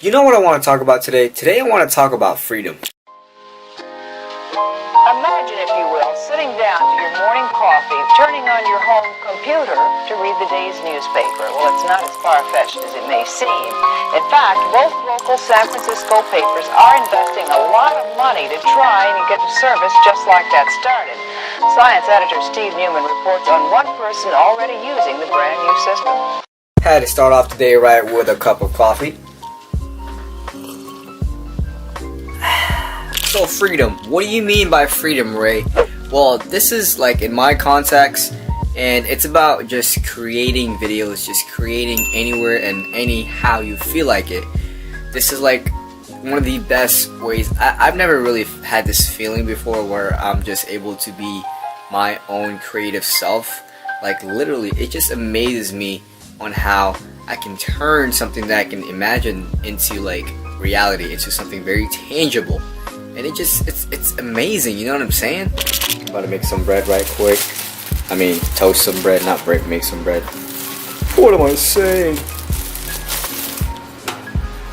You know what I want to talk about today? Today I want to talk about freedom. Imagine, if you will, sitting down to your morning coffee, turning on your home computer to read the day's newspaper. Well, it's not as far-fetched as it may seem. In fact, both local San Francisco papers are investing a lot of money to try and get the service just like that started. Science editor Steve Newman reports on one person already using the brand new system. Had to start off the day right with a cup of coffee. So freedom, what do you mean by freedom, Ray? Well, this is like in my context, and it's about just creating videos, just creating anywhere and anyhow you feel like it. This is like one of the best ways. I've never really had this feeling before where I'm just able to be my own creative self. Like literally, it just amazes me on how I can turn something that I can imagine into like reality, into something very tangible. And it's amazing, you know what I'm saying? I'm about to make some bread right quick. I mean, toast some bread, not break, make some bread. What am I saying?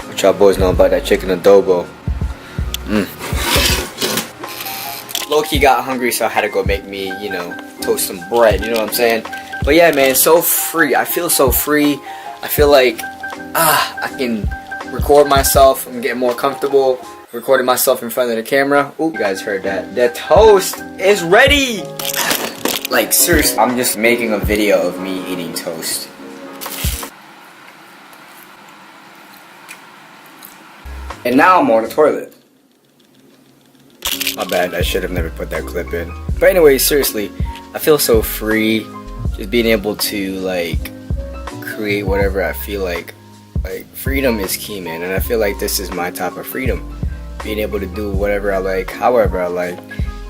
What y'all boys know about that chicken adobo? Low-key got hungry, so I had to go make me, you know, toast some bread, you know what I'm saying? But yeah, man, so free. I feel so free. I feel like, I can record myself. I'm getting more comfortable recording myself in front of the camera. Ooh, you guys heard that. The toast is ready! Like, seriously, I'm just making a video of me eating toast. And now I'm on the toilet. My bad, I should have never put that clip in. But anyway, seriously, I feel so free. Just being able to, like, create whatever I feel like. Like, freedom is key, man. And I feel like this is my type of freedom. Being able to do whatever I like, however I like,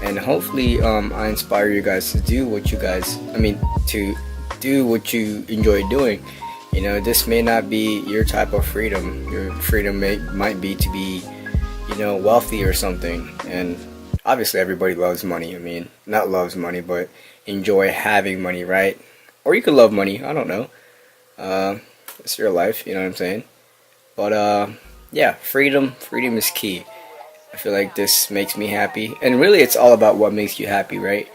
and hopefully I inspire you guys to do what you enjoy doing. You know, this may not be your type of freedom. Your freedom might be to be, you know, wealthy or something. And obviously everybody loves money. I mean, not loves money, but enjoy having money, right? Or you could love money, I don't know. It's your life, you know what I'm saying? But yeah, freedom is key. I feel like this makes me happy, and really it's all about what makes you happy, right?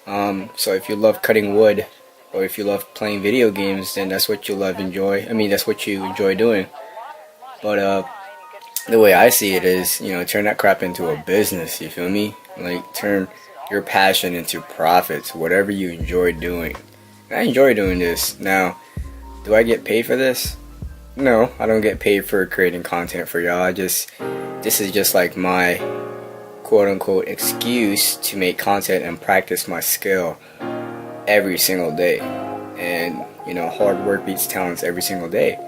So if you love cutting wood, or if you love playing video games, then that's what you that's what you enjoy doing. But the way I see it is, you know, turn that crap into a business, you feel me? Like, turn your passion into profits, whatever you enjoy doing. I enjoy doing this. Now, do I get paid for this? No, I don't get paid for creating content for y'all. This is just like my quote-unquote excuse to make content and practice my skill every single day. And, you know, hard work beats talents every single day.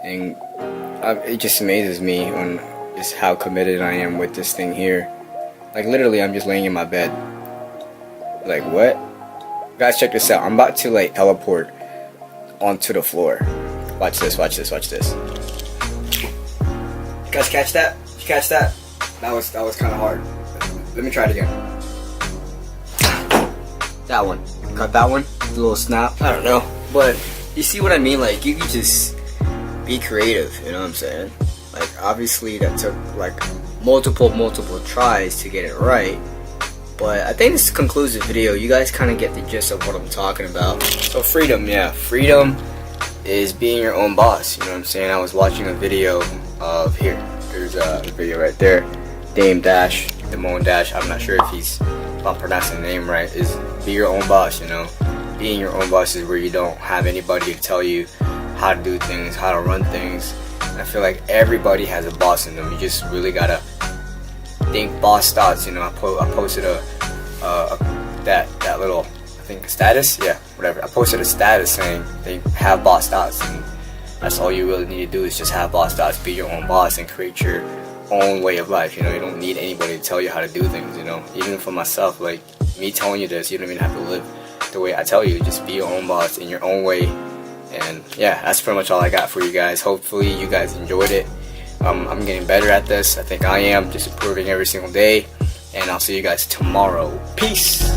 And it just amazes me on just how committed I am with this thing here. Like, literally, I'm just laying in my bed. Like, what? Guys, check this out. I'm about to, like, teleport onto the floor. Watch this, watch this, watch this. You guys catch that? Did you catch that? That was kind of hard. Let me try it again. That one. Got that one? A little snap. I don't know. But you see what I mean? Like, you can just be creative, you know what I'm saying? Like, obviously that took like multiple tries to get it right. But I think this concludes the video. You guys kind of get the gist of what I'm talking about. So freedom, yeah. Freedom is being your own boss, you know what I'm saying? I was watching a video of, here's a video right there, Damon Dash, I'm not sure if I'm pronouncing the name right, is be your own boss, you know? Being your own boss is where you don't have anybody to tell you how to do things, how to run things. And I feel like everybody has a boss in them. You just really gotta think boss thoughts, you know? I posted that little, I think, status, yeah, whatever. I posted a status saying they have boss thoughts, and that's all you really need to do is just have boss thoughts, be your own boss, and create your own way of life. You know, you don't need anybody to tell you how to do things. You know, even for myself, like me telling you this, you don't even have to live the way I tell you. Just be your own boss in your own way. And yeah, that's pretty much all I got for you guys. Hopefully you guys enjoyed it. I'm getting better at this. I think I am, just improving every single day. And I'll see you guys tomorrow. Peace.